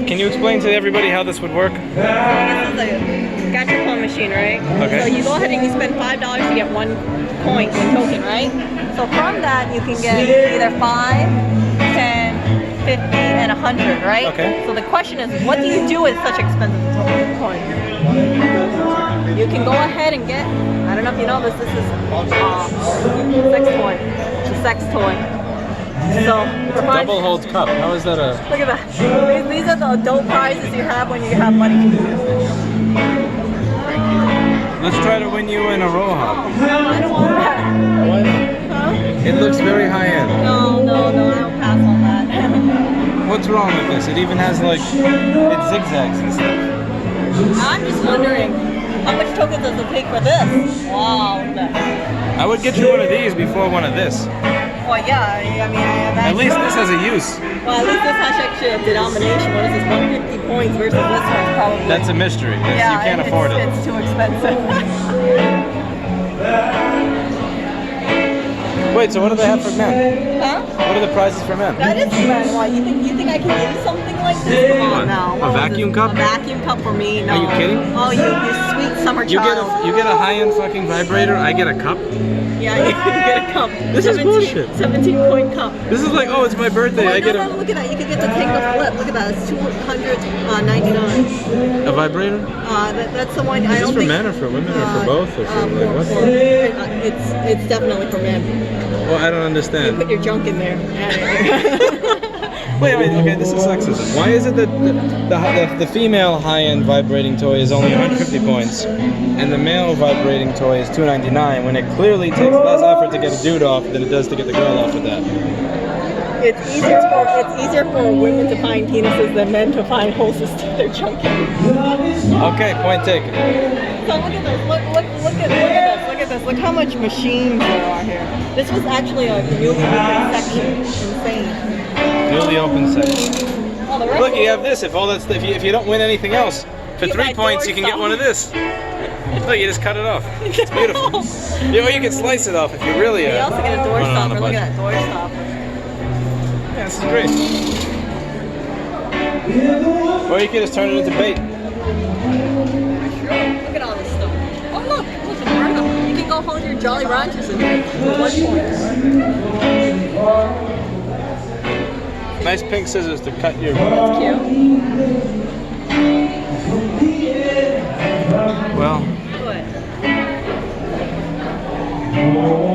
can you explain to everybody how this would work? This is a gacha coin machine, right? Okay. So you go ahead and you spend $5 to get one coin, one token, right? So from that you can get either 5, 10, 50, and 100, right? Okay. So the question is, what do you do with such expensive coins? You can go ahead and get, I don't know if you know this is sex toy. It's a sex toy. So for Double hold cup. How is that a... Look at that. These are the adult prizes you have when you have money. Let's try to win you in a Roha. I don't want that. Why not? Huh? It looks very high-end. No, I don't pass on that. What's wrong with this? It even has like, it zigzags and stuff. I'm just wondering, how much tokens does it take for this? Wow, look at that. I would get you one of these before one of this. Well, yeah, I mean, I imagine. At least this has a use. Well, at least this has actually a denomination. What is this, 150 points versus this one's probably... That's a mystery. You can't afford it. It's too expensive. Wait, so what do they have for men? Huh? What are the prizes for men? That is man. Why, you think I can use something like this? Come on now. A vacuum cup? A vacuum cup for me? No. Are you kidding? Oh, you sweet summer child. You get a high-end fucking vibrator, I get a cup? Yeah, you get a cup. This is bullshit. 17-point cup. This is like, oh, it's my birthday, Oh, I get no, look at that. You can get the Tango Flip. Look at that. It's $299. a vibrator? That's the one. Is this for men or for women or for both? Or for like what? It's definitely for men. Well, I don't understand. You put your junk in there. Wait, okay, this is sexism. Why is it that the female high-end vibrating toy is only 150 points and the male vibrating toy is $299 when it clearly takes less effort to get a dude off than it does to get the girl off with that? It's easier for women to find penises than men to find holes to stick their junk in. Okay, point taken. So look at this. Look at this. Look how much machines there are here. This was actually a newly opened section. Insane. Newly open section. Oh, the rest Look, you have this. If you don't win anything else, for 3 points you can get one of this. Look, you just cut it off. It's beautiful. Or you can slice it off if you really. You also get a door stopper. Look at that door stopper. Yeah, this is great. Or you can just turn it into bait. Look at all this stuff. Oh look, a burger. You can go hold your Jolly Ranchers in there for 1 point. Nice pink scissors to cut your... That's cute. Well... What?